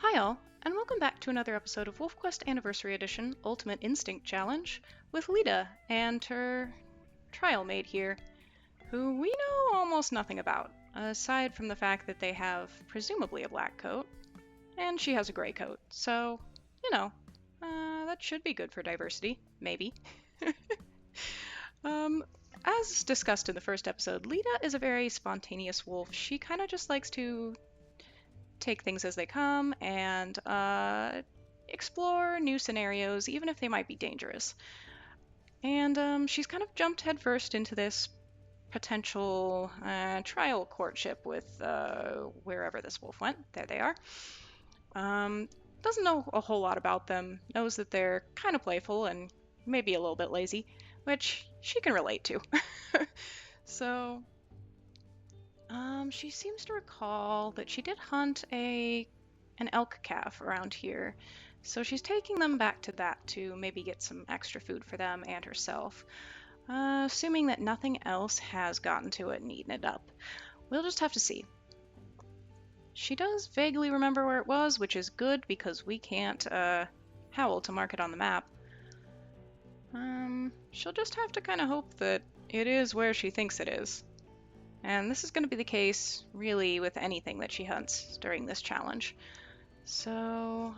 Hi all, and welcome back to another episode of WolfQuest Anniversary Edition Ultimate Instinct Challenge with Leda and her trial mate here, who we know almost nothing about, aside from the fact that they have presumably a black coat, and she has a gray coat, so, that should be good for diversity, maybe. As discussed in the first episode, Leda is a very spontaneous wolf. She kind of just likes to take things as they come and explore new scenarios, even if they might be dangerous. And she's kind of jumped headfirst into this potential trial courtship with wherever this wolf went. There they are. Doesn't know a whole lot about them, knows that they're kind of playful and maybe a little bit lazy, which she can relate to. So she seems to recall that she did hunt an elk calf around here, so she's taking them back to that to maybe get some extra food for them and herself, assuming that nothing else has gotten to it and eaten it up. We'll just have to see. She does vaguely remember where it was, which is good because we can't howl to mark it on the map. She'll just have to kind of hope that it is where she thinks it is. And this is going to be the case, really, with anything that she hunts during this challenge. So,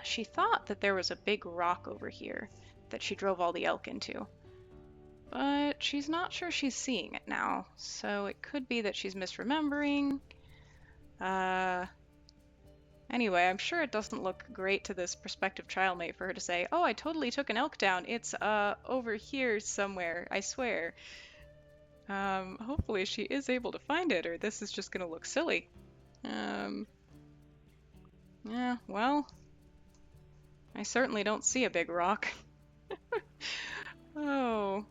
she thought that there was a big rock over here that she drove all the elk into. But she's not sure she's seeing it now, so it could be that she's misremembering. Anyway, I'm sure it doesn't look great to this prospective trialmate for her to say, "Oh, I totally took an elk down. It's, over here somewhere, I swear." Hopefully she is able to find it, or this is just gonna look silly. Yeah, well, I certainly don't see a big rock. Oh,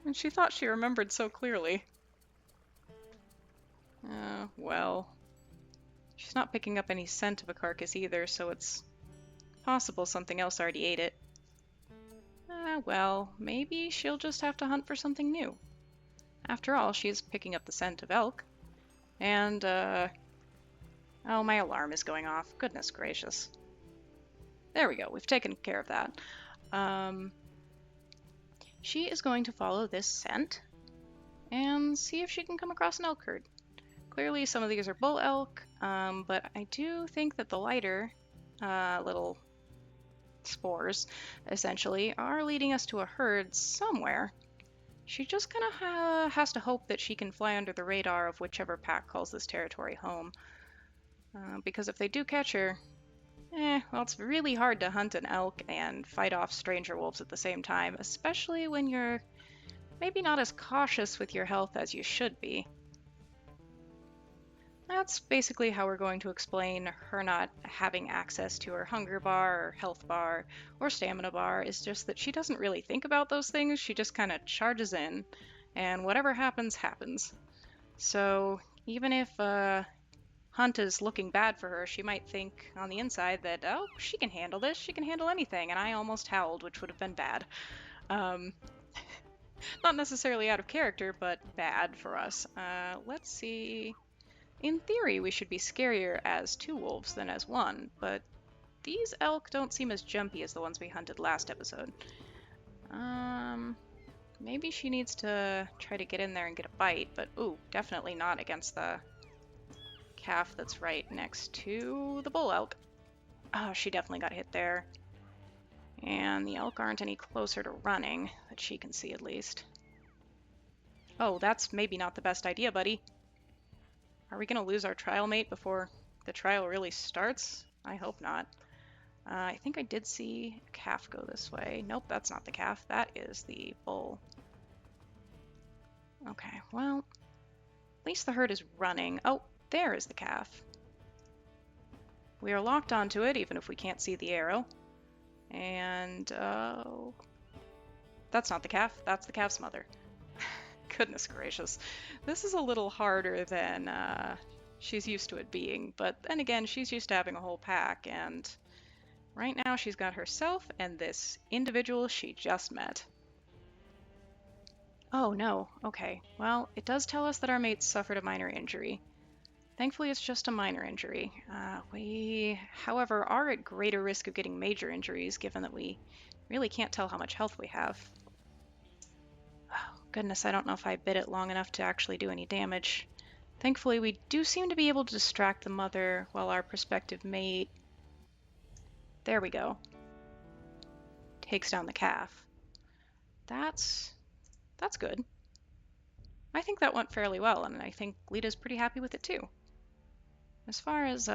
and she thought she remembered so clearly. Well, she's not picking up any scent of a carcass either, so it's possible something else already ate it. Well, maybe she'll just have to hunt for something new. After all, she's picking up the scent of elk. And, oh, my alarm is going off. Goodness gracious. There we go. We've taken care of that. She is going to follow this scent and see if she can come across an elk herd. Clearly, some of these are bull elk, but I do think that the lighter little spores, essentially, are leading us to a herd somewhere. She just kind of has to hope that she can fly under the radar of whichever pack calls this territory home. Because if they do catch her, well, it's really hard to hunt an elk and fight off stranger wolves at the same time, especially when you're maybe not as cautious with your health as you should be. That's basically how we're going to explain her not having access to her hunger bar or health bar or stamina bar. Is just that she doesn't really think about those things. She just kind of charges in, and whatever happens, happens. So even if hunt is looking bad for her, she might think on the inside that, oh, she can handle this, she can handle anything, and I almost howled, which would have been bad. Not necessarily out of character, but bad for us. Let's see. In theory, we should be scarier as 2 wolves than as 1, but these elk don't seem as jumpy as the ones we hunted last episode. Maybe she needs to try to get in there and get a bite, but ooh, definitely not against the calf that's right next to the bull elk. Oh, she definitely got hit there. And the elk aren't any closer to running, that she can see at least. Oh, that's maybe not the best idea, buddy. Are we going to lose our trial mate before the trial really starts? I hope not. I think I did see a calf go this way. Nope, that's not the calf. That is the bull. Okay, well, at least the herd is running. Oh, there is the calf. We are locked onto it, even if we can't see the arrow. And, oh, that's not the calf. That's the calf's mother. Goodness gracious. This is a little harder than she's used to it being, but then again, she's used to having a whole pack, and right now she's got herself and this individual she just met. Oh no, okay. Well, it does tell us that our mate suffered a minor injury. Thankfully, it's just a minor injury. We, however, are at greater risk of getting major injuries, given that we really can't tell how much health we have. Oh, goodness, I don't know if I bit it long enough to actually do any damage. Thankfully, we do seem to be able to distract the mother while our prospective mate... There we go. Takes down the calf. That's good. I think that went fairly well, and I think Leda's pretty happy with it too. As far as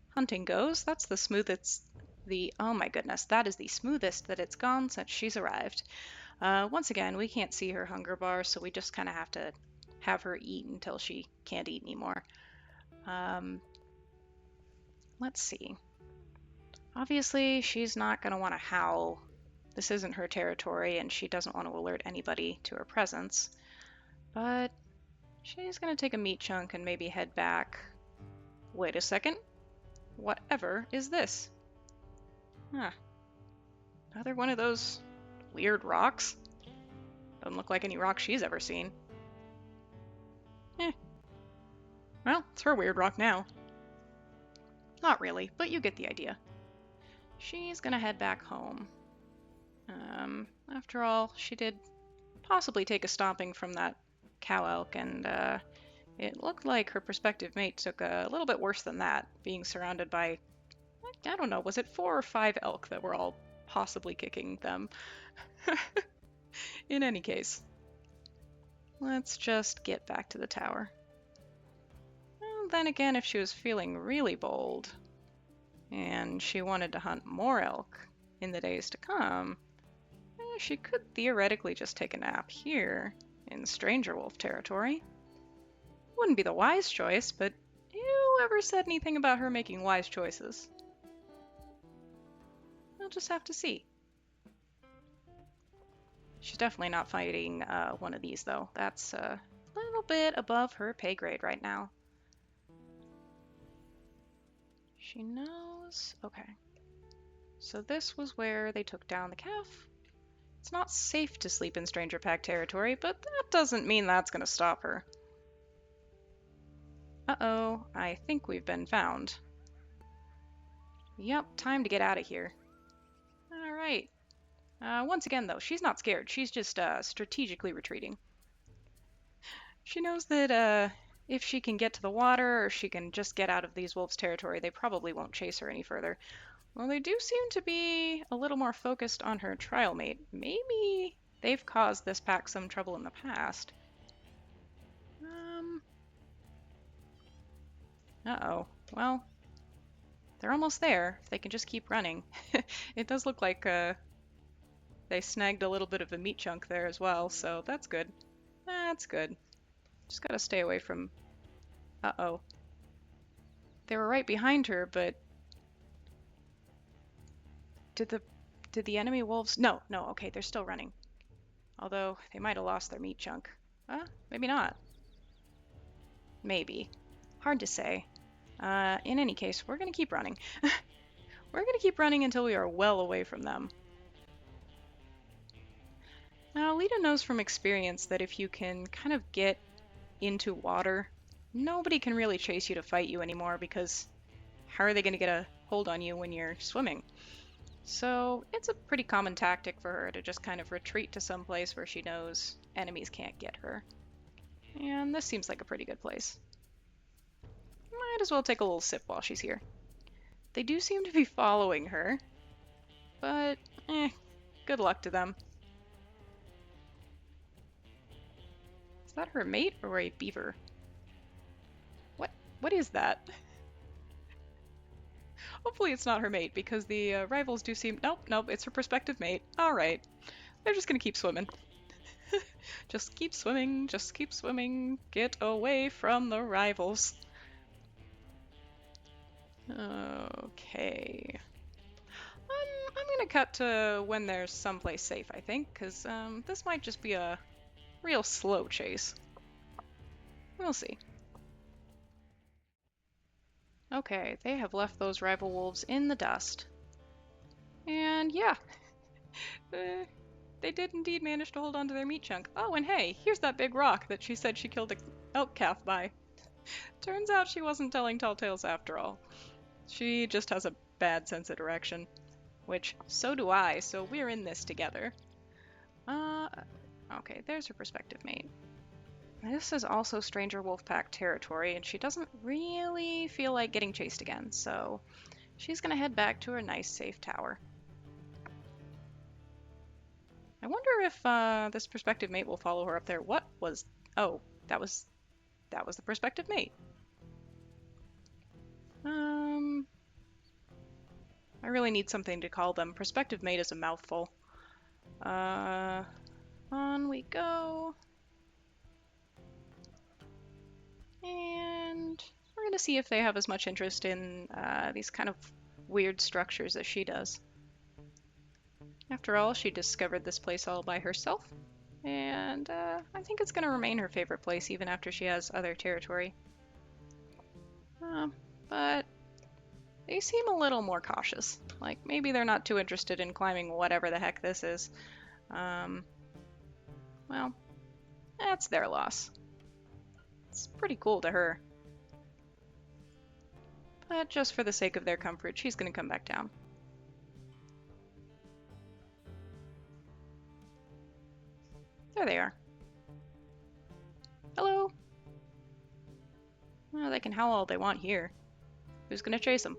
hunting goes, that's the smoothest, oh my goodness, that is the smoothest that it's gone since she's arrived. Once again, we can't see her hunger bar, so we just kind of have to have her eat until she can't eat anymore. Let's see. Obviously, she's not going to want to howl. This isn't her territory, and she doesn't want to alert anybody to her presence. But she's going to take a meat chunk and maybe head back. Wait a second. Whatever is this? Huh. Another one of those weird rocks? Doesn't look like any rock she's ever seen. Well, it's her weird rock now. Not really, but you get the idea. She's gonna head back home. After all, she did possibly take a stomping from that cow elk, and it looked like her prospective mate took a little bit worse than that, being surrounded by, I don't know, was it 4 or 5 elk that were all possibly kicking them? In any case, let's just get back to the tower. Well, then again, if she was feeling really bold, and she wanted to hunt more elk in the days to come, she could theoretically just take a nap here in Stranger Wolf territory. Wouldn't be the wise choice, but whoever said anything about her making wise choices? We'll just have to see. She's definitely not fighting one of these, though. That's a little bit above her pay grade right now. She knows. Okay. So this was where they took down the calf. It's not safe to sleep in Stranger Pack territory, but that doesn't mean that's going to stop her. Uh-oh, I think we've been found. Yep, time to get out of here. Alright. Once again, though, she's not scared. She's just strategically retreating. She knows that if she can get to the water, or she can just get out of these wolves' territory, they probably won't chase her any further. Well, they do seem to be a little more focused on her trial mate. Maybe they've caused this pack some trouble in the past. Uh-oh. Well, they're almost there. If they can just keep running. It does look like they snagged a little bit of a meat chunk there as well, so that's good. That's good. Just gotta stay away from... Uh-oh. They were right behind her, but... Did the enemy wolves... No, okay, they're still running. Although, they might have lost their meat chunk. Maybe not. Maybe. Hard to say. In any case, we're gonna keep running. We're gonna keep running until we are well away from them. Now, Leda knows from experience that if you can kind of get into water, nobody can really chase you to fight you anymore, because how are they going to get a hold on you when you're swimming? So it's a pretty common tactic for her to just kind of retreat to some place where she knows enemies can't get her. And this seems like a pretty good place. Might as well take a little sip while she's here. They do seem to be following her, but good luck to them. Is that her mate or a beaver? What is that? Hopefully it's not her mate, because the rivals do seem... Nope, it's her prospective mate. Alright. They're just gonna keep swimming. Just keep swimming, just keep swimming. Get away from the rivals. Okay. I'm gonna cut to when there's someplace safe, I think, because this might just be a real slow chase. We'll see. Okay, they have left those rival wolves in the dust. And yeah, they did indeed manage to hold on to their meat chunk. Oh, and hey, here's that big rock that she said she killed the elk calf by. Turns out she wasn't telling tall tales after all. She just has a bad sense of direction. Which, so do I, so we're in this together. Okay, there's her prospective mate. This is also Stranger Wolfpack territory, and she doesn't really feel like getting chased again, so she's gonna head back to her nice, safe tower. I wonder if this prospective mate will follow her up there. What was... Oh, that was the prospective mate. I really need something to call them. Prospective mate is a mouthful. On we go. And we're going to see if they have as much interest in these kind of weird structures as she does. After all, she discovered this place all by herself, and I think it's going to remain her favorite place even after she has other territory. But they seem a little more cautious. Like, maybe they're not too interested in climbing whatever the heck this is. Well, that's their loss. It's pretty cool to her. But just for the sake of their comfort, she's going to come back down. There they are. Hello. Well, they can howl all they want here. Who's going to chase them?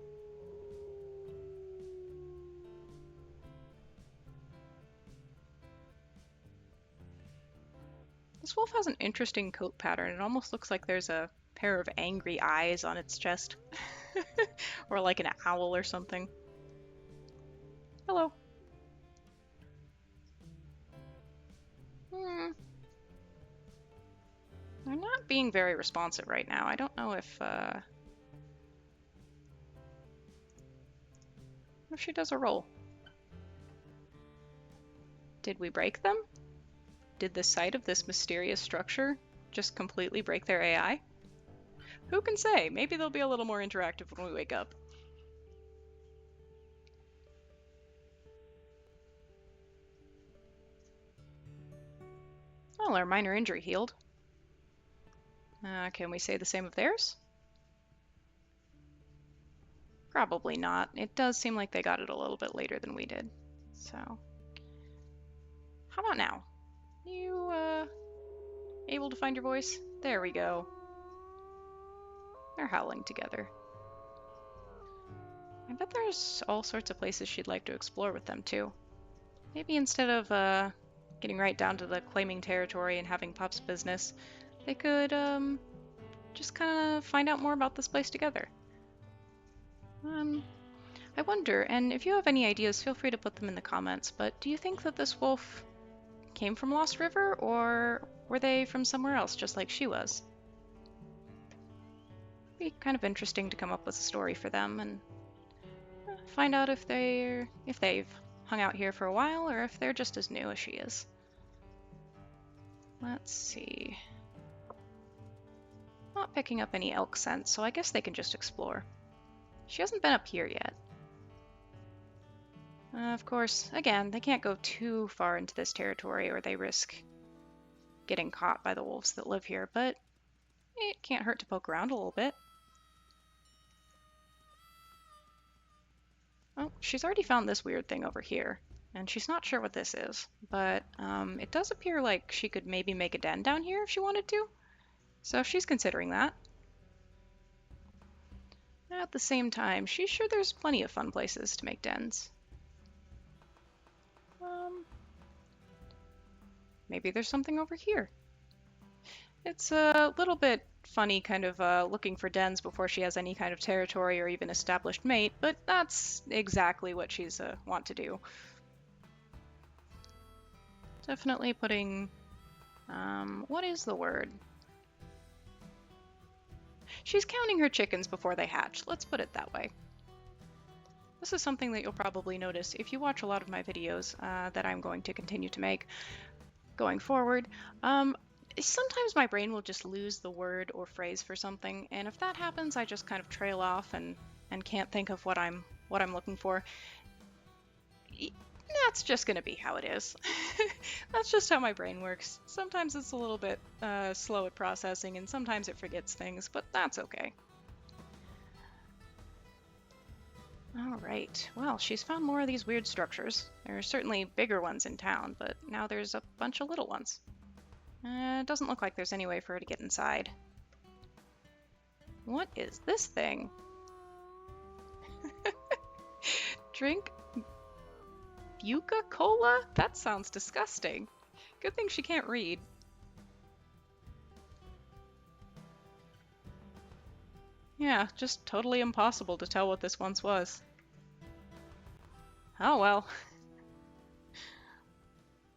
This wolf has an interesting coat pattern. It almost looks like there's a pair of angry eyes on its chest. Or like an owl or something. Hello. They're not being very responsive right now. I don't know if she does a roll. Did we break them? Did the sight of this mysterious structure just completely break their AI? Who can say? Maybe they'll be a little more interactive when we wake up. Well, our minor injury healed. Can we say the same of theirs? Probably not. It does seem like they got it a little bit later than we did. So, how about now? You, able to find your voice? There we go. They're howling together. I bet there's all sorts of places she'd like to explore with them, too. Maybe instead of, getting right down to the claiming territory and having Pop's business, they could, just kind of find out more about this place together. I wonder, and if you have any ideas, feel free to put them in the comments, but do you think that this wolf came from Lost River, or were they from somewhere else, just like she was? It'd be kind of interesting to come up with a story for them and find out if they've hung out here for a while, or if they're just as new as she is. Let's see. Not picking up any elk scent, so I guess they can just explore. She hasn't been up here yet. Of course, again, they can't go too far into this territory or they risk getting caught by the wolves that live here, but it can't hurt to poke around a little bit. Oh, she's already found this weird thing over here, and she's not sure what this is, but it does appear like she could maybe make a den down here if she wanted to, so she's considering that. At the same time, she's sure there's plenty of fun places to make dens. Maybe there's something over here. It's a little bit funny kind of looking for dens before she has any kind of territory or even established mate, but that's exactly what she's want to do. Definitely putting... what is the word? She's counting her chickens before they hatch, let's put it that way. This is something that you'll probably notice if you watch a lot of my videos that I'm going to continue to make going forward. Sometimes my brain will just lose the word or phrase for something, and if that happens, I just kind of trail off and can't think of what I'm looking for. That's just gonna be how it is. That's just how my brain works. Sometimes it's a little bit slow at processing, and sometimes it forgets things, but that's okay. Alright, well, she's found more of these weird structures. There are certainly bigger ones in town, but now there's a bunch of little ones. It doesn't look like there's any way for her to get inside. What is this thing? Drink Buca Cola? That sounds disgusting. Good thing she can't read. Yeah, just totally impossible to tell what this once was. Oh well.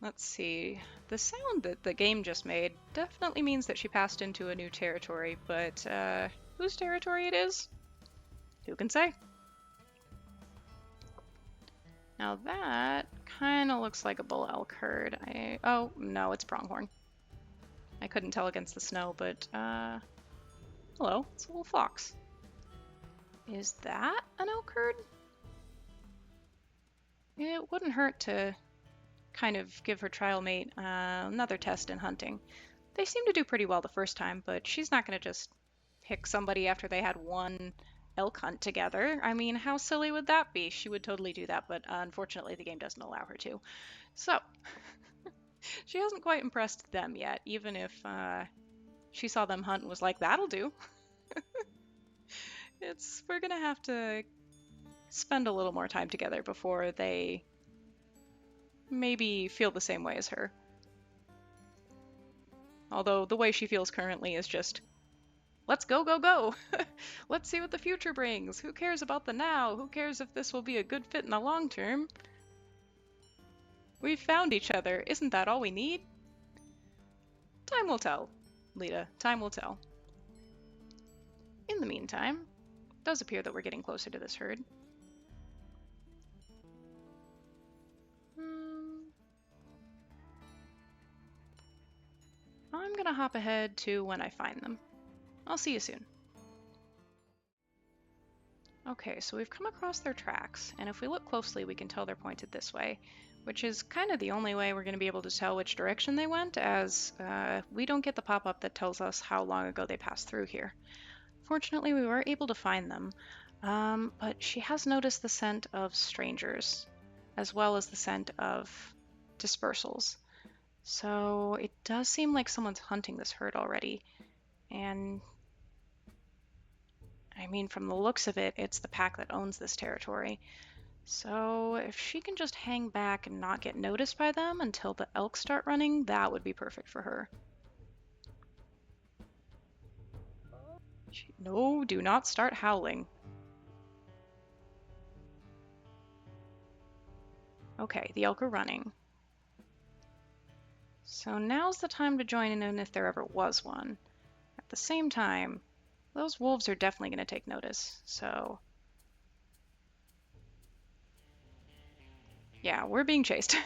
Let's see. The sound that the game just made definitely means that she passed into a new territory, but whose territory it is? Who can say? Now that kind of looks like a bull elk herd. Oh, no, it's pronghorn. I couldn't tell against the snow, but hello, it's a little fox. Is that an elk herd? It wouldn't hurt to kind of give her trial mate another test in hunting. They seem to do pretty well the first time, but she's not going to just pick somebody after they had one elk hunt together. I mean, how silly would that be? She would totally do that, but unfortunately the game doesn't allow her to. So, she hasn't quite impressed them yet, even if she saw them hunt and was like, that'll do. We're gonna have to spend a little more time together before they maybe feel the same way as her. Although the way she feels currently is just, let's go, go, go! Let's see what the future brings! Who cares about the now? Who cares if this will be a good fit in the long term? We've found each other. Isn't that all we need? Time will tell, Leda. Time will tell. In the meantime, it does appear that we're getting closer to this herd. I'm gonna hop ahead to when I find them. I'll see you soon. Okay, so we've come across their tracks, and if we look closely we can tell they're pointed this way, which is kind of the only way we're going to be able to tell which direction they went, as we don't get the pop-up that tells us how long ago they passed through here. Fortunately, we were able to find them, but she has noticed the scent of strangers, as well as the scent of dispersals. So it does seem like someone's hunting this herd already, and I mean, from the looks of it, it's the pack that owns this territory. So if she can just hang back and not get noticed by them until the elk start running, that would be perfect for her. No, do not start howling. Okay, the elk are running. So now's the time to join in if there ever was one. At the same time, those wolves are definitely going to take notice, so... Yeah, we're being chased.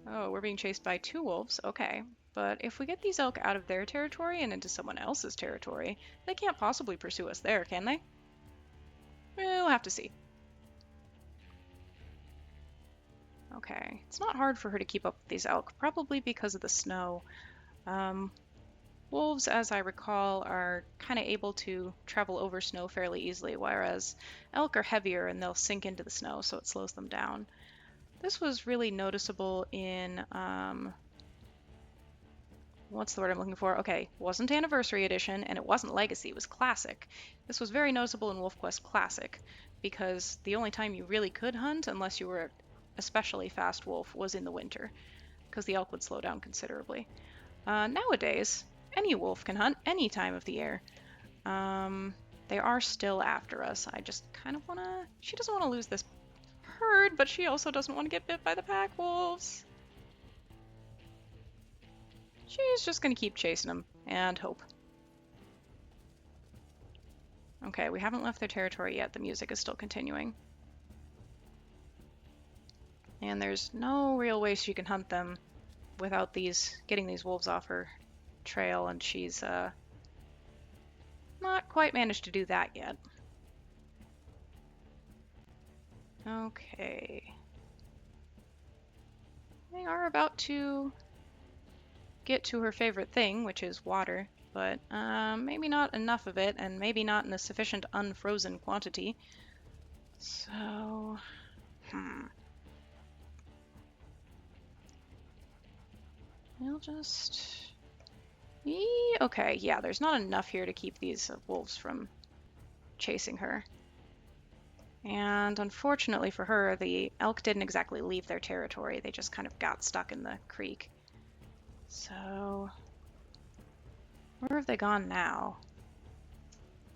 Oh, we're being chased by 2 wolves, okay. But if we get these elk out of their territory and into someone else's territory, they can't possibly pursue us there, can they? We'll have to see. Okay, it's not hard for her to keep up with these elk, probably because of the snow. Wolves, as I recall, are kind of able to travel over snow fairly easily, whereas elk are heavier and they'll sink into the snow, so it slows them down. This was really noticeable in, what's the word I'm looking for? Okay, it wasn't Anniversary Edition, and it wasn't Legacy, it was Classic. This was very noticeable in WolfQuest Classic, because the only time you really could hunt, unless you were an especially fast wolf, was in the winter, because the elk would slow down considerably. Nowadays, any wolf can hunt any time of the year. They are still after us. I just kind of want to... She doesn't want to lose this herd, but she also doesn't want to get bit by the pack wolves. She's just going to keep chasing them and hope. Okay, we haven't left their territory yet. The music is still continuing. And there's no real way she can hunt them without getting these wolves off her trail, and she's not quite managed to do that yet. Okay. They are about to get to her favorite thing, which is water, but maybe not enough of it, and maybe not in a sufficient unfrozen quantity. So, we'll just... Okay, yeah, there's not enough here to keep these wolves from chasing her. And unfortunately for her, the elk didn't exactly leave their territory. They just kind of got stuck in the creek. So, where have they gone now?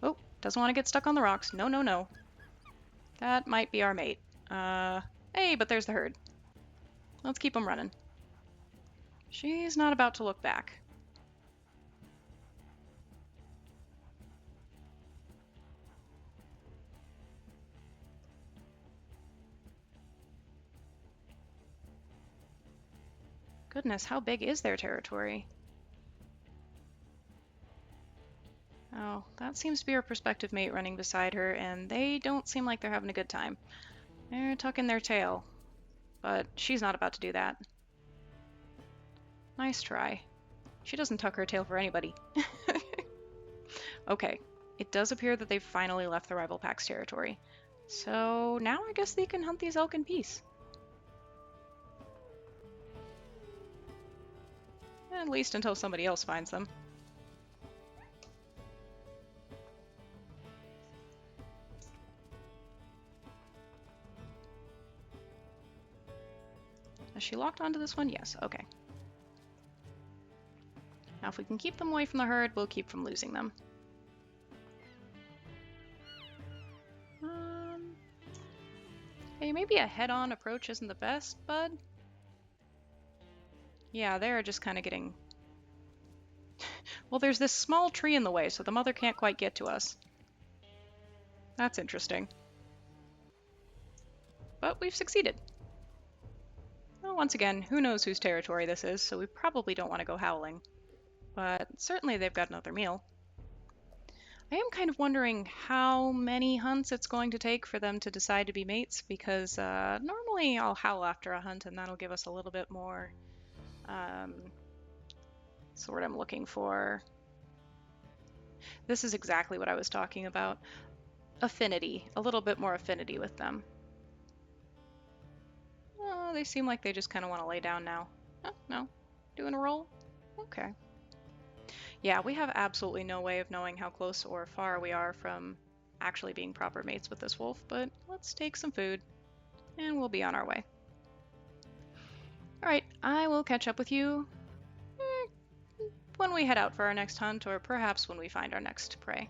Oh, doesn't want to get stuck on the rocks. No, no, no. That might be our mate. Hey, but there's the herd. Let's keep them running. She's not about to look back. Goodness, how big is their territory? Oh, that seems to be her prospective mate running beside her, and they don't seem like they're having a good time. They're tucking their tail, but she's not about to do that. Nice try. She doesn't tuck her tail for anybody. Okay, it does appear that they've finally left the rival pack's territory. So now I guess they can hunt these elk in peace. At least until somebody else finds them. Is she locked onto this one? Yes, okay. Now if we can keep them away from the herd, we'll keep from losing them. Hey, maybe a head-on approach isn't the best, bud. Yeah, they're just kind of getting... Well, there's this small tree in the way, so the mother can't quite get to us. That's interesting. But we've succeeded. Well, once again, who knows whose territory this is, so we probably don't want to go howling. But certainly they've got another meal. I am kind of wondering how many hunts it's going to take for them to decide to be mates, because normally I'll howl after a hunt and that'll give us a little bit more... That's the word I'm looking for. This is exactly what I was talking about. Affinity. A little bit more affinity with them. Oh, they seem like they just kind of want to lay down now. Oh, no. Doing a roll? Okay. Yeah, we have absolutely no way of knowing how close or far we are from actually being proper mates with this wolf, but let's take some food, and we'll be on our way. Alright, I will catch up with you when we head out for our next hunt, or perhaps when we find our next prey.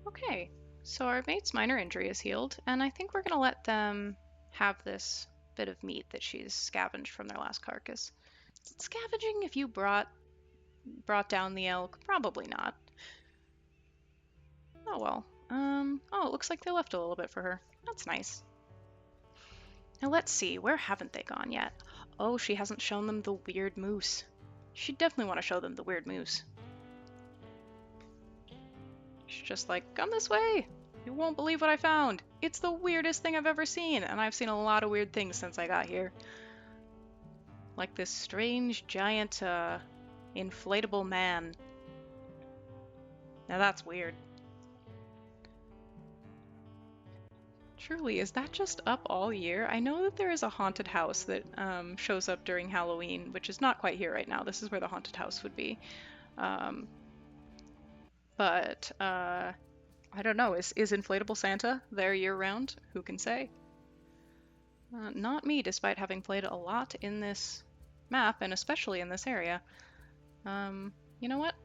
Okay, so our mate's minor injury is healed, and I think we're going to let them have this bit of meat that she's scavenged from their last carcass. Is it scavenging if you brought down the elk? Probably not. Oh well. Oh, it looks like they left a little bit for her. That's nice. Now let's see, where haven't they gone yet? Oh, she hasn't shown them the weird moose. She'd definitely want to show them the weird moose. She's just like, come this way! You won't believe what I found! It's the weirdest thing I've ever seen, and I've seen a lot of weird things since I got here. Like this strange, giant, inflatable man. Now that's weird. Truly, is that just up all year? I know that there is a haunted house that shows up during Halloween, which is not quite here right now. This is where the haunted house would be. But I don't know. Is Inflatable Santa there year-round? Who can say? Not me, despite having played a lot in this map, and especially in this area. You know what?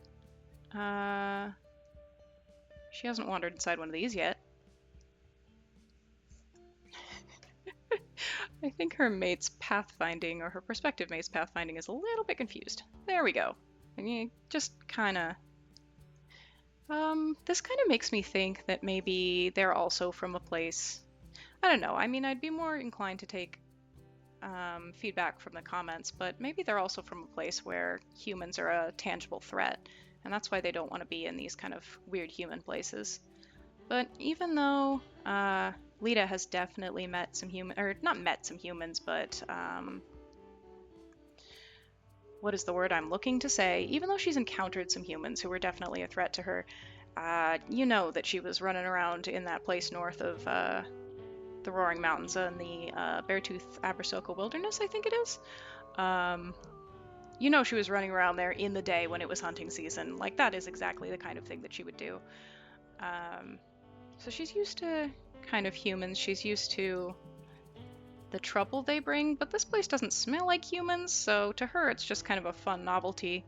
She hasn't wandered inside one of these yet. I think her mate's pathfinding, or her prospective mate's pathfinding, is a little bit confused. There we go. And you just kind of... this kind of makes me think that maybe they're also from a place... I don't know. I mean, I'd be more inclined to take feedback from the comments, but maybe they're also from a place where humans are a tangible threat, and that's why they don't want to be in these kind of weird human places. But even though Leda has definitely met some not met some humans, but what is the word I'm looking to say? Even though she's encountered some humans who were definitely a threat to her, you know that she was running around in that place north of the Roaring Mountains in the Beartooth Abersoka Wilderness, I think it is. You know she was running around there in the day when it was hunting season. Like, that is exactly the kind of thing that she would do. So she's used to kind of humans. She's used to the trouble they bring, but this place doesn't smell like humans, so to her it's just kind of a fun novelty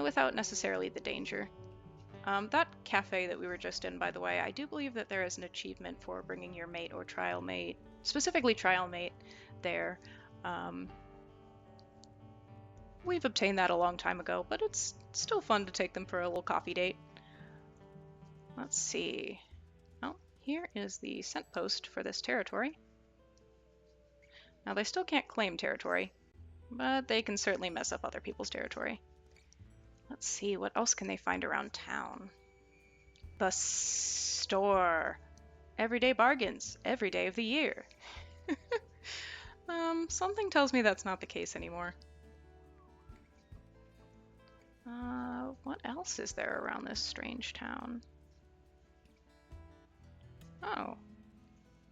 without necessarily the danger. That cafe that we were just in, by the way, I do believe that there is an achievement for bringing your mate or trial mate, specifically trial mate, there. We've obtained that a long time ago, but it's still fun to take them for a little coffee date. Let's see. Oh, here is the scent post for this territory. Now, they still can't claim territory, but they can certainly mess up other people's territory. Let's see, what else can they find around town? The store. Everyday bargains, every day of the year. Something tells me that's not the case anymore. What else is there around this strange town? Oh.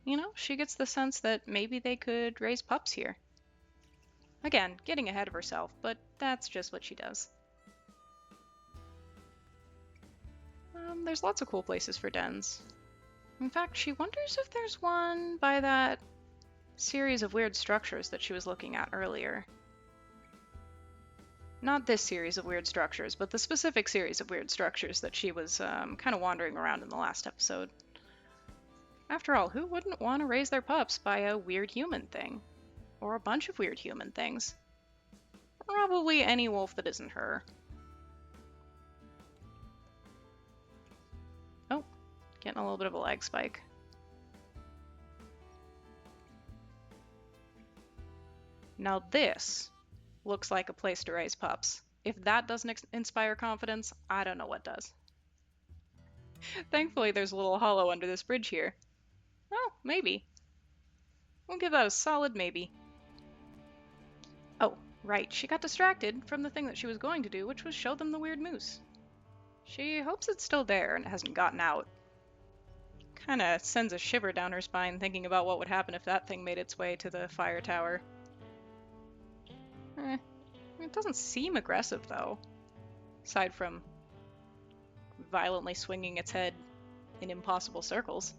You know, she gets the sense that maybe they could raise pups here. Again, getting ahead of herself, but that's just what she does. There's lots of cool places for dens. In fact, she wonders if there's one by that series of weird structures that she was looking at earlier. Not this series of weird structures, but the specific series of weird structures that she was kind of wandering around in the last episode. After all, who wouldn't want to raise their pups by a weird human thing? Or a bunch of weird human things? Probably any wolf that isn't her. Oh, getting a little bit of a lag spike. Now this looks like a place to raise pups. If that doesn't inspire confidence, I don't know what does. Thankfully, there's a little hollow under this bridge here. Oh, maybe. We'll give that a solid maybe. Oh, right, she got distracted from the thing that she was going to do, which was show them the weird moose. She hopes it's still there and it hasn't gotten out. Kinda sends a shiver down her spine thinking about what would happen if that thing made its way to the fire tower. It doesn't seem aggressive, though. Aside from violently swinging its head in impossible circles.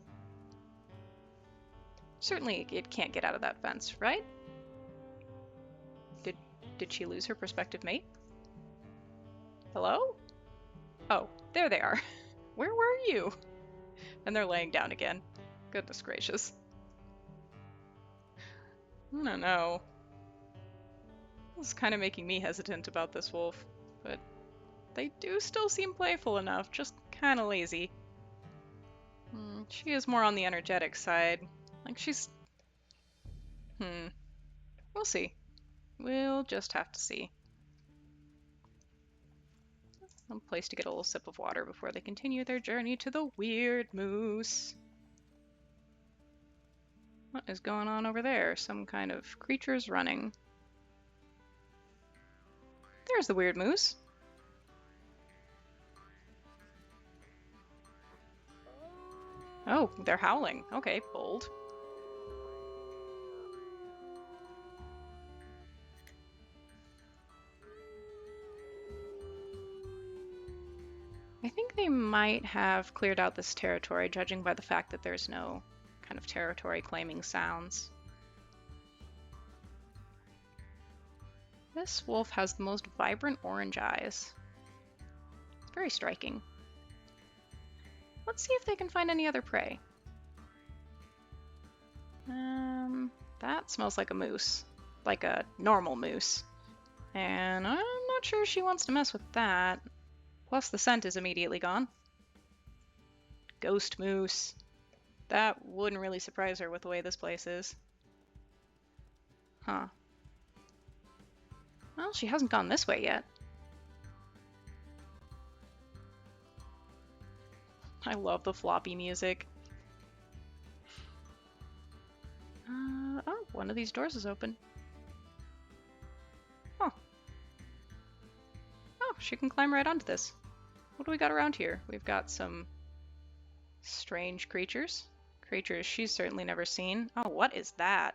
Certainly it can't get out of that fence, right? Did she lose her prospective mate? Hello? Oh, there they are. Where were you? And they're laying down again. Goodness gracious. I don't know. This is kind of making me hesitant about this wolf, but they do still seem playful enough, just kind of lazy. She is more on the energetic side. Like she's... We'll see. We'll just have to see. Some place to get a little sip of water before they continue their journey to the weird moose. What is going on over there? Some kind of creatures running. There's the weird moose. Oh, they're howling. Okay, bold. I think they might have cleared out this territory, judging by the fact that there's no kind of territory claiming sounds. This wolf has the most vibrant orange eyes. It's very striking. Let's see if they can find any other prey. That smells like a moose. Like a normal moose. And I'm not sure she wants to mess with that. Plus the scent is immediately gone. Ghost moose. That wouldn't really surprise her with the way this place is. Huh. Well, she hasn't gone this way yet. I love the floppy music. Oh, one of these doors is open. Oh. Oh, she can climb right onto this. What do we got around here? We've got some strange creatures. Creatures she's certainly never seen. Oh, what is that?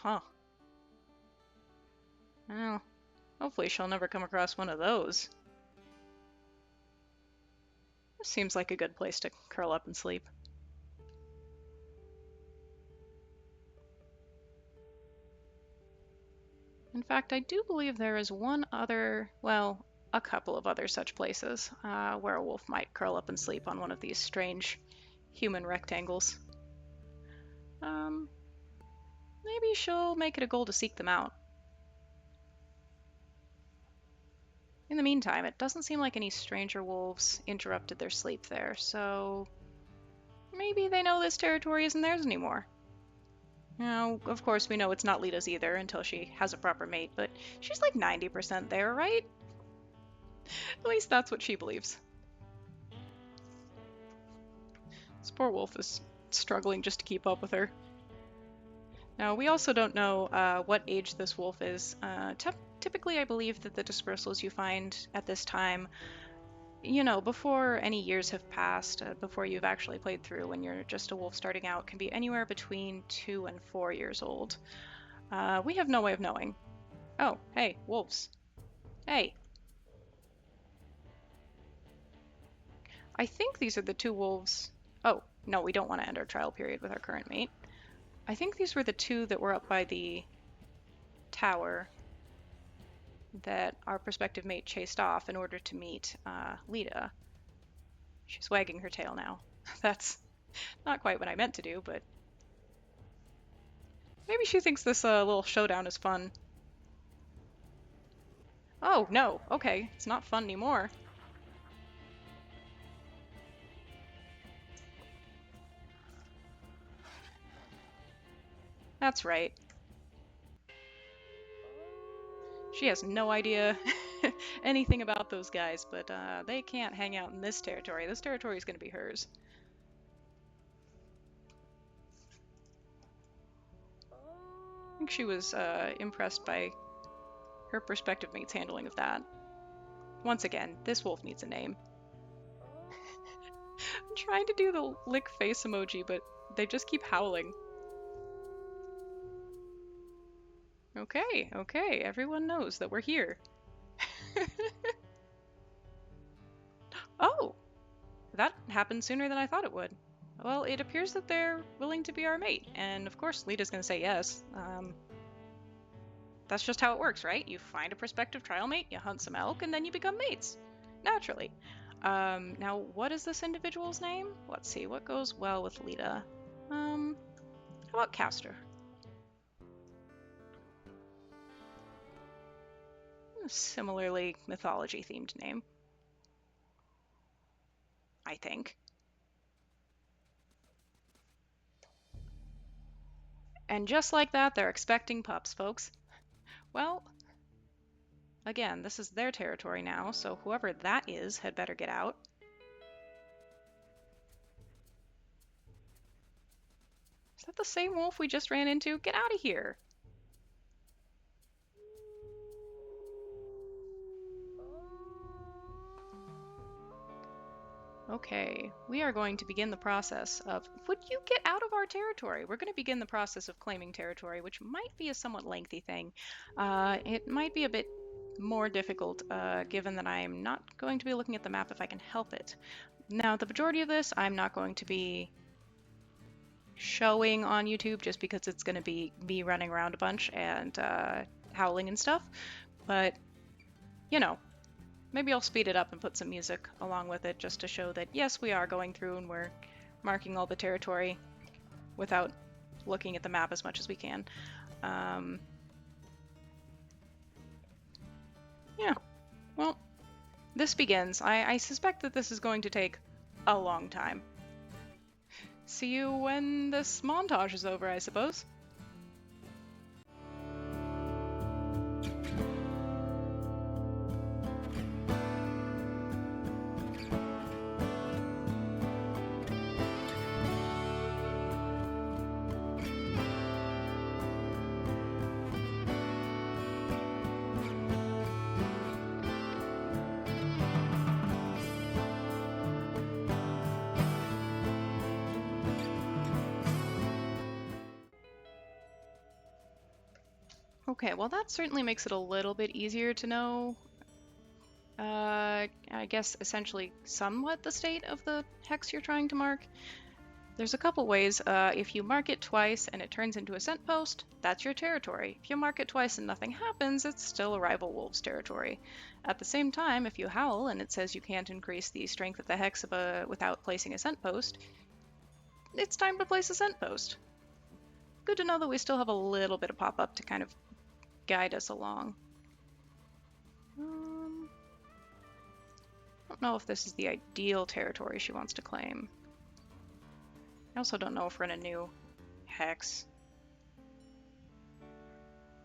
Huh. Well, hopefully she'll never come across one of those. This seems like a good place to curl up and sleep. In fact, I do believe there is one other, well, a couple of other such places where a wolf might curl up and sleep on one of these strange human rectangles. Maybe she'll make it a goal to seek them out. In the meantime, it doesn't seem like any stranger wolves interrupted their sleep there, so maybe they know this territory isn't theirs anymore. Now, of course, we know it's not Leda's either until she has a proper mate, but she's like 90% there, right? At least that's what she believes. This poor wolf is struggling just to keep up with her. Now, we also don't know what age this wolf is. Typically, I believe that the dispersals you find at this time, you know, before any years have passed, before you've actually played through, when you're just a wolf starting out, can be anywhere between 2 and 4 years old. We have no way of knowing. Oh, hey, wolves. Hey. I think these are the two wolves. Oh, no, we don't want to end our trial period with our current mate. I think these were the two that were up by the tower that our prospective mate chased off in order to meet Leda. She's wagging her tail now. That's not quite what I meant to do, but maybe she thinks this little showdown is fun. Oh, no. Okay, it's not fun anymore. That's right. She has no idea anything about those guys, but they can't hang out in this territory. This territory is going to be hers. I think she was impressed by her prospective mate's handling of that. Once again, this wolf needs a name. I'm trying to do the lick face emoji, but they just keep howling. Okay, okay, everyone knows that we're here. Oh! That happened sooner than I thought it would. Well, it appears that they're willing to be our mate, and of course Leda's gonna say yes. That's just how it works, right? You find a prospective trial mate, you hunt some elk, and then you become mates. Naturally. Now, what is this individual's name? Let's see, what goes well with Leda? How about Castor? A similarly mythology-themed name, I think. And just like that, they're expecting pups, folks. Well, again, this is their territory now, so whoever that is had better get out. Is that the same wolf we just ran into? Get out of here! Okay, we are going to begin the process of... Would you get out of our territory? We're going to begin the process of claiming territory, which might be a somewhat lengthy thing. It might be a bit more difficult, given that I'm not going to be looking at the map if I can help it. Now, the majority of this I'm not going to be showing on YouTube just because it's going to be me running around a bunch and howling and stuff, but, you know, maybe I'll speed it up and put some music along with it just to show that, yes, we are going through and we're marking all the territory without looking at the map as much as we can. Yeah, well, this begins. I suspect that this is going to take a long time. See you when this montage is over, I suppose. Okay, well that certainly makes it a little bit easier to know, I guess essentially somewhat the state of the hex you're trying to mark. There's a couple ways. If you mark it twice and it turns into a scent post, that's your territory. If you mark it twice and nothing happens, it's still a rival wolf's territory. At the same time, if you howl and it says you can't increase the strength of the hex without placing a scent post, it's time to place a scent post. Good to know that we still have a little bit of pop-up to kind of guide us along. I don't know if this is the ideal territory she wants to claim. I also don't know if we're in a new hex.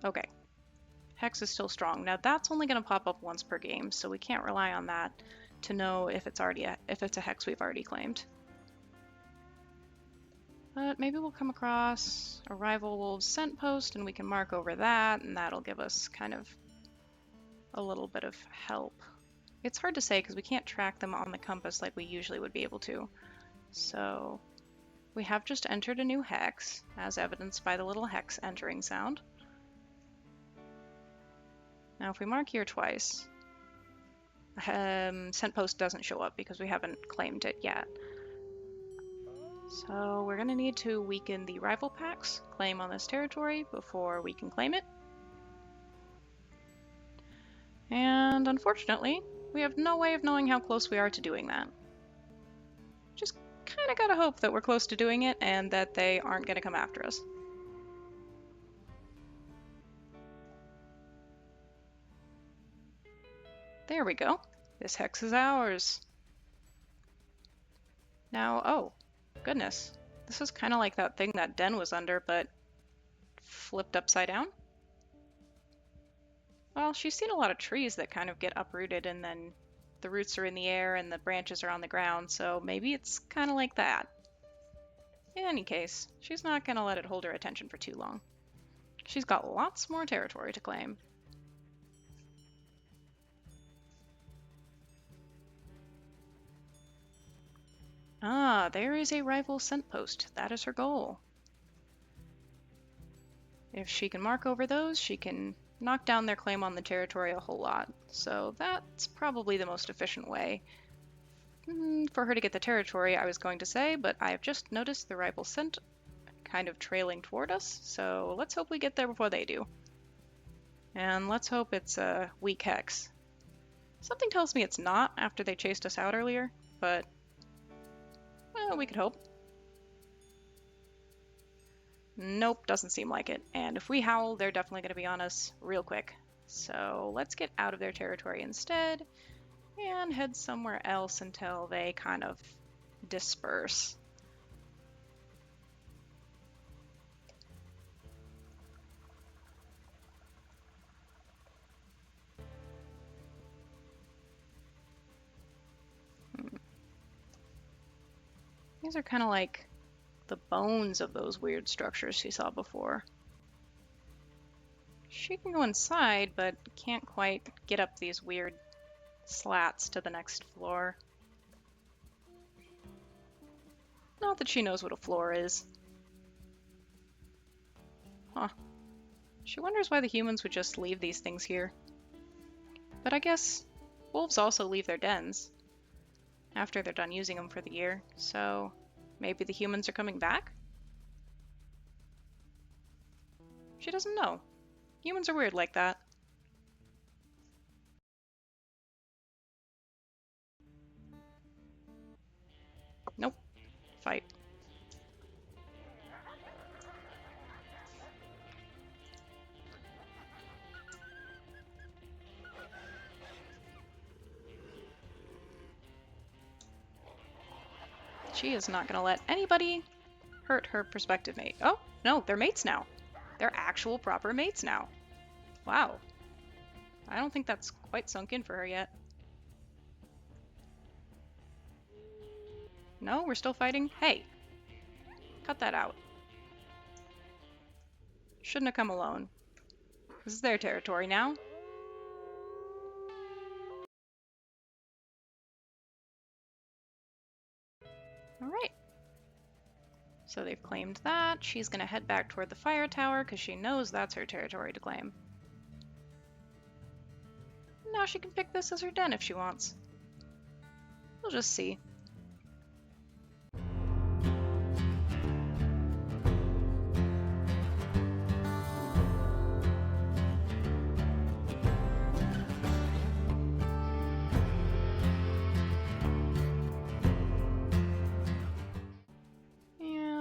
Okay. Hex is still strong. Now that's only going to pop up once per game, so we can't rely on that to know if it's a hex we've already claimed. But maybe we'll come across a rival wolf's scent post and we can mark over that, and that'll give us kind of a little bit of help. It's hard to say because we can't track them on the compass like we usually would be able to. So we have just entered a new hex, as evidenced by the little hex entering sound. Now if we mark here twice, scent post doesn't show up because we haven't claimed it yet. So we're going to need to weaken the rival pack's claim on this territory before we can claim it. And unfortunately, we have no way of knowing how close we are to doing that. Just kind of gotta hope that we're close to doing it and that they aren't going to come after us. There we go. This hex is ours. Now, oh, goodness. This is kind of like that thing that Den was under, but flipped upside down. Well, she's seen a lot of trees that kind of get uprooted and then the roots are in the air and the branches are on the ground, so maybe it's kind of like that. In any case, she's not going to let it hold her attention for too long. She's got lots more territory to claim. Ah, there is a rival scent post. That is her goal. If she can mark over those, she can knock down their claim on the territory a whole lot. So that's probably the most efficient way for her to get the territory, I was going to say, but I have just noticed the rival scent kind of trailing toward us, so let's hope we get there before they do. And let's hope it's a weak hex. Something tells me it's not after they chased us out earlier, but well, we could hope. Nope, doesn't seem like it. And if we howl, they're definitely going to be on us real quick. So let's get out of their territory instead and head somewhere else until they kind of disperse. These are kind of like the bones of those weird structures she saw before. She can go inside, but can't quite get up these weird slats to the next floor. Not that she knows what a floor is. Huh. She wonders why the humans would just leave these things here. But I guess wolves also leave their dens after they're done using them for the year, so maybe the humans are coming back? She doesn't know. Humans are weird like that. Nope. Fight. She is not going to let anybody hurt her prospective mate. Oh, no, they're mates now. They're actual proper mates now. Wow. I don't think that's quite sunk in for her yet. No, we're still fighting? Hey, cut that out. Shouldn't have come alone. This is their territory now. Alright. So they've claimed that. She's gonna head back toward the fire tower because she knows that's her territory to claim. Now she can pick this as her den if she wants. We'll just see.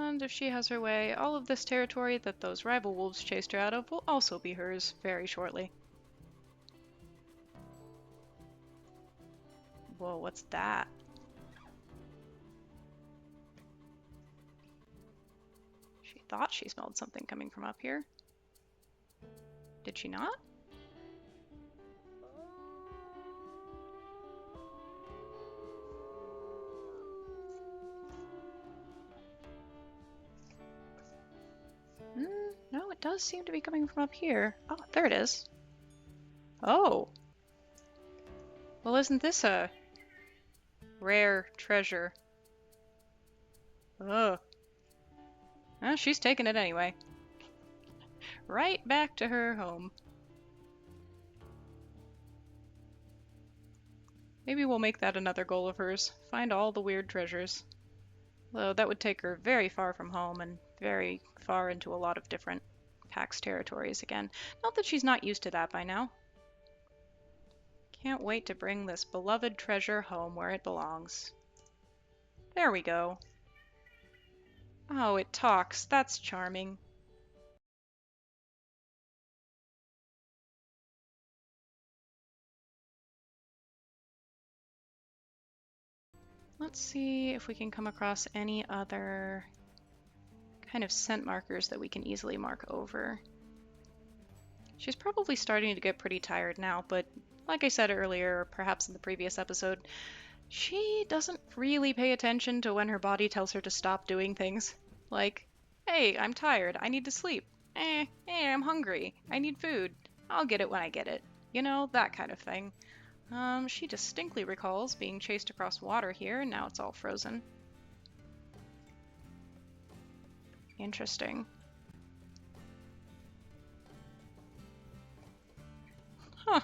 And if she has her way, all of this territory that those rival wolves chased her out of will also be hers very shortly. Whoa, what's that? She thought she smelled something coming from up here. Did she not? No, it does seem to be coming from up here. Oh, there it is. Oh. Well, isn't this a rare treasure? Oh. Well, she's taking it anyway. Right back to her home. Maybe we'll make that another goal of hers. Find all the weird treasures. Though that would take her very far from home and very far into a lot of different Pax territories again. Not that she's not used to that by now. Can't wait to bring this beloved treasure home where it belongs. There we go. Oh, it talks. That's charming. Let's see if we can come across any other kind of scent markers that we can easily mark over. She's probably starting to get pretty tired now, but like I said earlier, or perhaps in the previous episode, she doesn't really pay attention to when her body tells her to stop doing things. Like, hey, I'm tired, I need to sleep. Hey, I'm hungry, I need food. I'll get it when I get it. You know, that kind of thing. She distinctly recalls being chased across water here, and now it's all frozen. Interesting. Huh.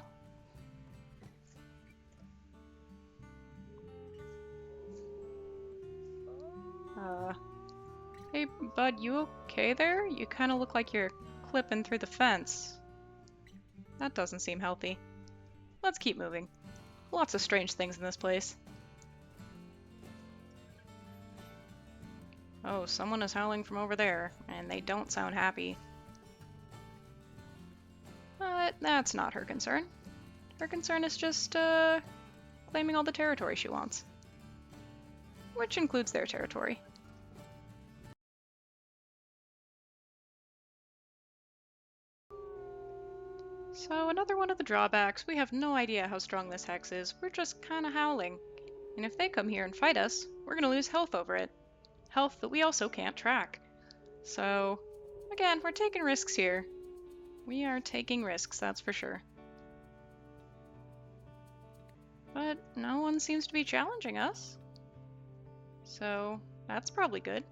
Hey, bud, you okay there? You kind of look like you're clipping through the fence. That doesn't seem healthy. Let's keep moving. Lots of strange things in this place. Oh, someone is howling from over there, and they don't sound happy. But that's not her concern. Her concern is just, claiming all the territory she wants. Which includes their territory. So another one of the drawbacks, we have no idea how strong this hex is. We're just kinda howling. And if they come here and fight us, we're gonna lose health over it. Health that we also can't track. So, again, we're taking risks here. We are taking risks, that's for sure. But no one seems to be challenging us. So, that's probably good.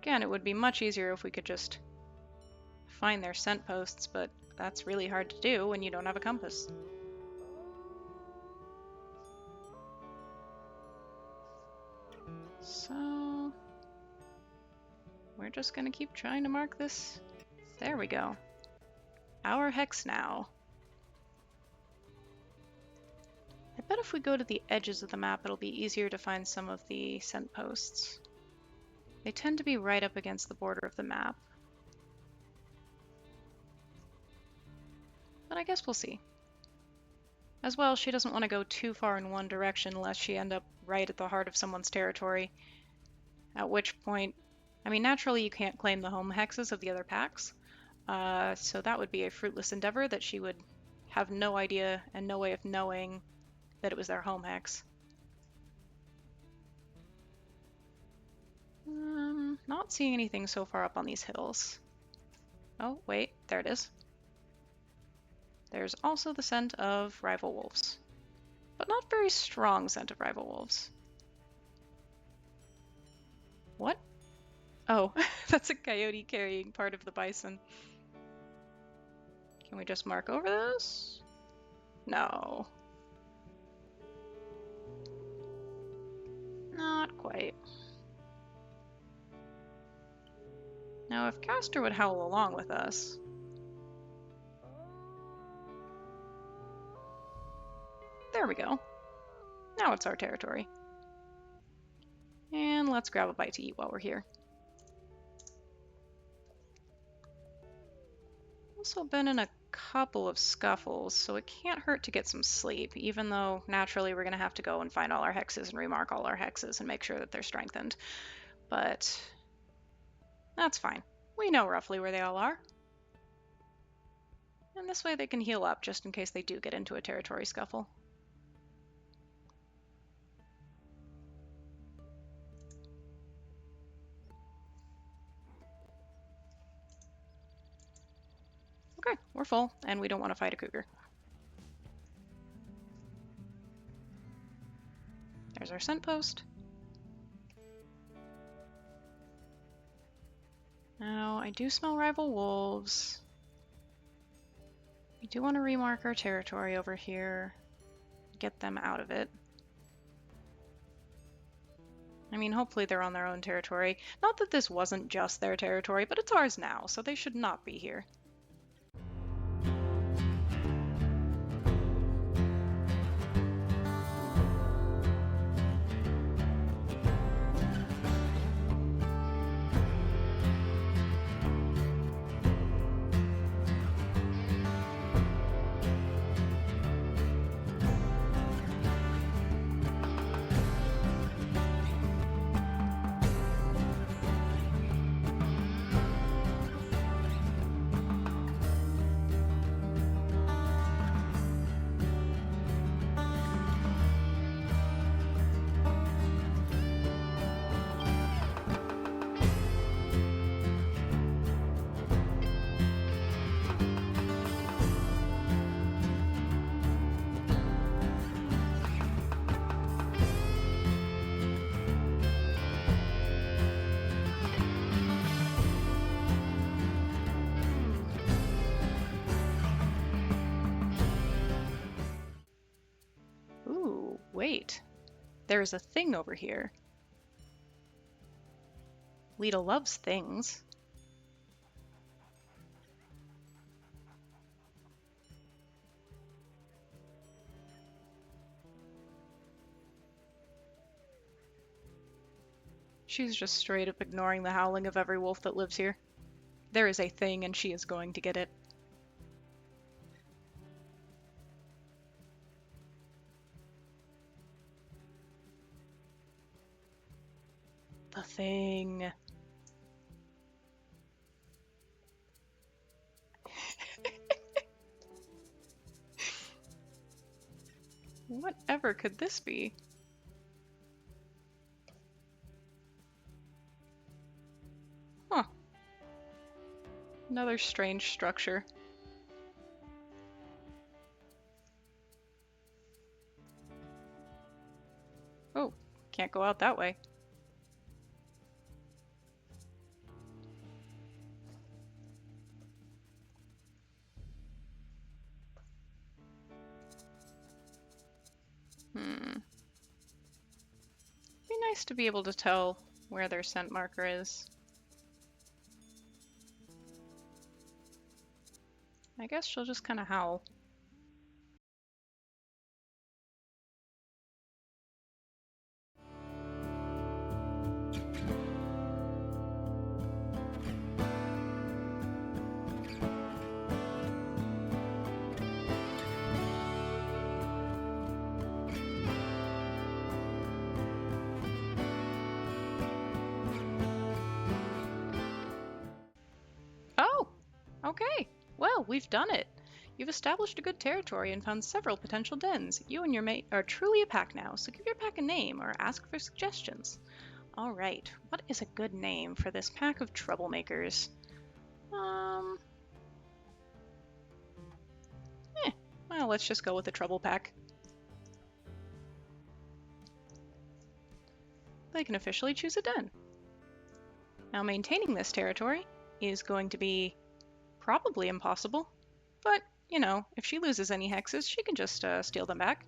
Again, it would be much easier if we could just find their scent posts, but that's really hard to do when you don't have a compass. So, we're just gonna keep trying to mark this. There we go. Our hex now. I bet if we go to the edges of the map, it'll be easier to find some of the scent posts. They tend to be right up against the border of the map. But I guess we'll see. As well, she doesn't want to go too far in one direction lest she end up right at the heart of someone's territory. At which point, I mean, naturally you can't claim the home hexes of the other packs, so that would be a fruitless endeavor that she would have no idea and no way of knowing that it was their home hex. Not seeing anything so far up on these hills. Oh, wait, there it is. There's also the scent of rival wolves. but not very strong scent of rival wolves. What? Oh, that's a coyote carrying part of the bison. Can we just mark over those? No. Not quite. Now, if Castor would howl along with us... There we go. Now it's our territory. And let's grab a bite to eat while we're here. Also been in a couple of scuffles, so it can't hurt to get some sleep, even though naturally we're going to have to go and find all our hexes and remark all our hexes and make sure that they're strengthened. But that's fine. We know roughly where they all are. And this way they can heal up just in case they do get into a territory scuffle. Okay, we're full, and we don't want to fight a cougar. There's our scent post. Now, I do smell rival wolves. We do want to remark our territory over here. Get them out of it. I mean, hopefully they're on their own territory. Not that this wasn't just their territory, but it's ours now, so they should not be here. Ooh, wait. There's a thing over here. Leda loves things. She's just straight up ignoring the howling of every wolf that lives here. There is a thing, and she is going to get it. The thing. Whatever could this be? Huh. Another strange structure. Oh, can't go out that way. Be nice to be able to tell where their scent marker is. I guess she'll just kind of howl. Oh, okay. Well, we've done it. You've established a good territory and found several potential dens. You and your mate are truly a pack now, so give your pack a name or ask for suggestions. All right, what is a good name for this pack of troublemakers? Well, let's just go with the trouble pack. they can officially choose a den. Now maintaining this territory is going to be probably impossible, but you know, if she loses any hexes, she can just steal them back.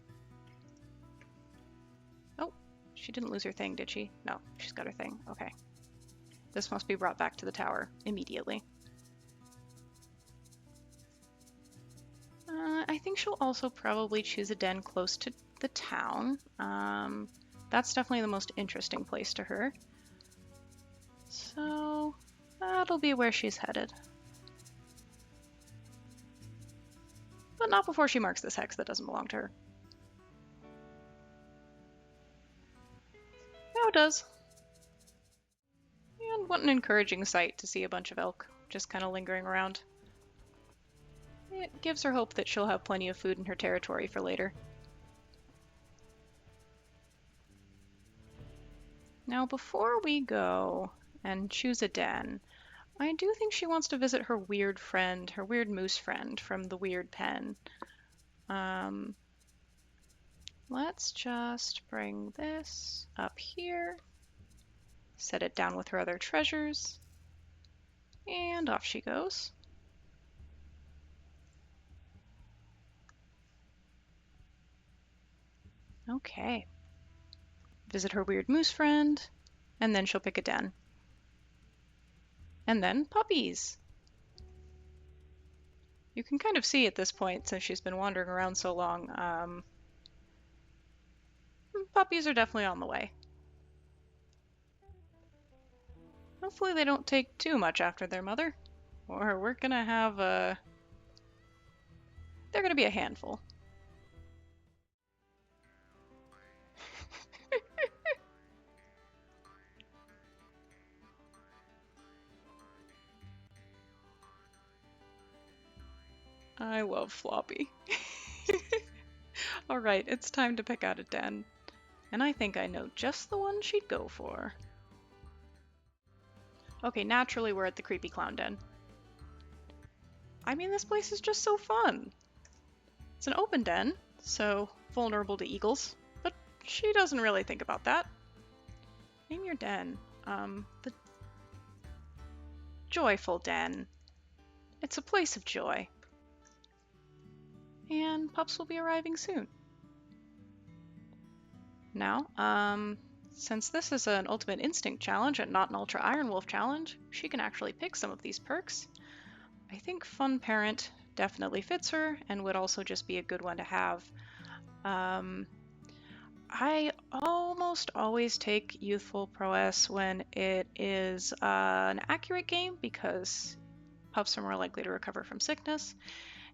Oh, she didn't lose her thing, did she? No, she's got her thing. Okay. This must be brought back to the tower immediately. I think she'll also probably choose a den close to the town. That's definitely the most interesting place to her. So that'll be where she's headed. But not before she marks this hex that doesn't belong to her. Now it does. And what an encouraging sight to see a bunch of elk just kind of lingering around. It gives her hope that she'll have plenty of food in her territory for later. Now before we go and choose a den, I do think she wants to visit her weird friend, her weird moose friend from the weird pen. Let's just bring this up here, set it down with her other treasures, and off she goes. Okay. Visit her weird moose friend, and then she'll pick a den. And then puppies. You can kind of see at this point, since she's been wandering around so long, puppies are definitely on the way. Hopefully they don't take too much after their mother, or we're gonna have a... They're gonna be a handful. I love Floppy. Alright, it's time to pick out a den. And I think I know just the one she'd go for. Okay, naturally we're at the creepy clown den. I mean, this place is just so fun. It's an open den, so vulnerable to eagles, but she doesn't really think about that. Name your den. The Joyful Den. It's a place of joy. And pups will be arriving soon. Now, since this is an Ultimate Instinct challenge and not an Ultra Iron Wolf challenge, she can actually pick some of these perks. I think Fun Parent definitely fits her and would also just be a good one to have. I almost always take Youthful Prowess when it is an accurate game because pups are more likely to recover from sickness.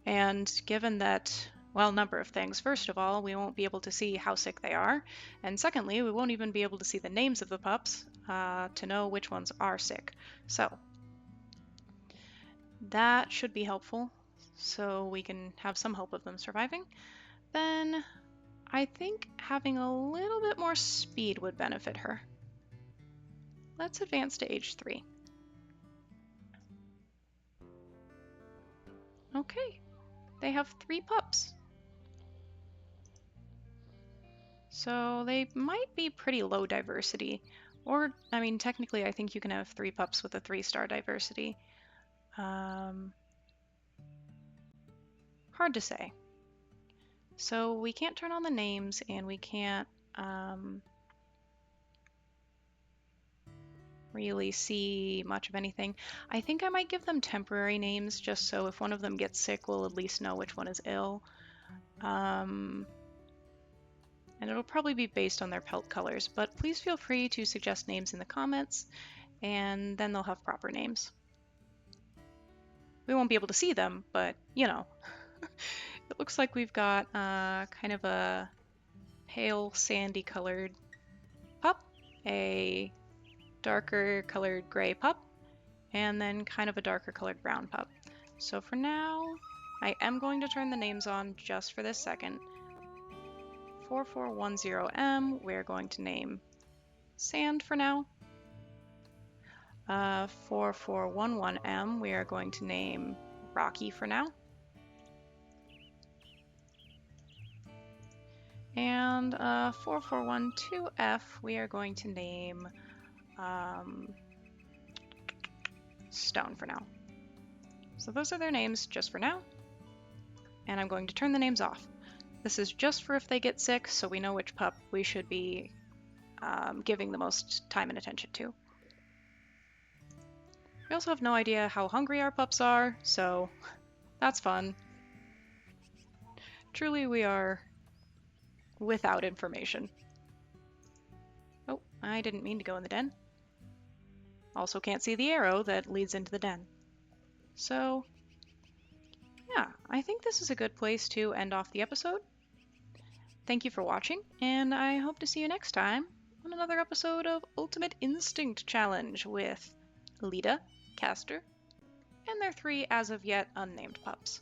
And given that, well, number of things. First of all, we won't be able to see how sick they are. And secondly, we won't even be able to see the names of the pups to know which ones are sick. So that should be helpful so we can have some hope of them surviving. Then I think having a little bit more speed would benefit her. Let's advance to age 3. Okay, they have 3 pups. So they might be pretty low diversity. Or, I mean, technically I think you can have 3 pups with a 3-star diversity. Hard to say. So we can't turn on the names and we can't really see much of anything. I think I might give them temporary names just so if one of them gets sick, we'll at least know which one is ill. And it'll probably be based on their pelt colors, but please feel free to suggest names in the comments and then they'll have proper names. We won't be able to see them, but you know. It looks like we've got kind of a pale sandy colored pup, a darker colored gray pup, and then kind of a darker colored brown pup. So for now, I am going to turn the names on just for this second. 4410M, we're going to name Sand for now. 4411M, we are going to name Rocky for now. And 4412F, we are going to name Stone for now. So those are their names just for now. And I'm going to turn the names off. This is just for if they get sick, so we know which pup we should be giving the most time and attention to. We also have no idea how hungry our pups are, so that's fun. Truly, we are without information. Oh, I didn't mean to go in the den. Also can't see the arrow that leads into the den. So, yeah, I think this is a good place to end off the episode. Thank you for watching, and I hope to see you next time on another episode of Ultimate Instinct Challenge with Leda, Castor, and their 3 as of yet unnamed pups.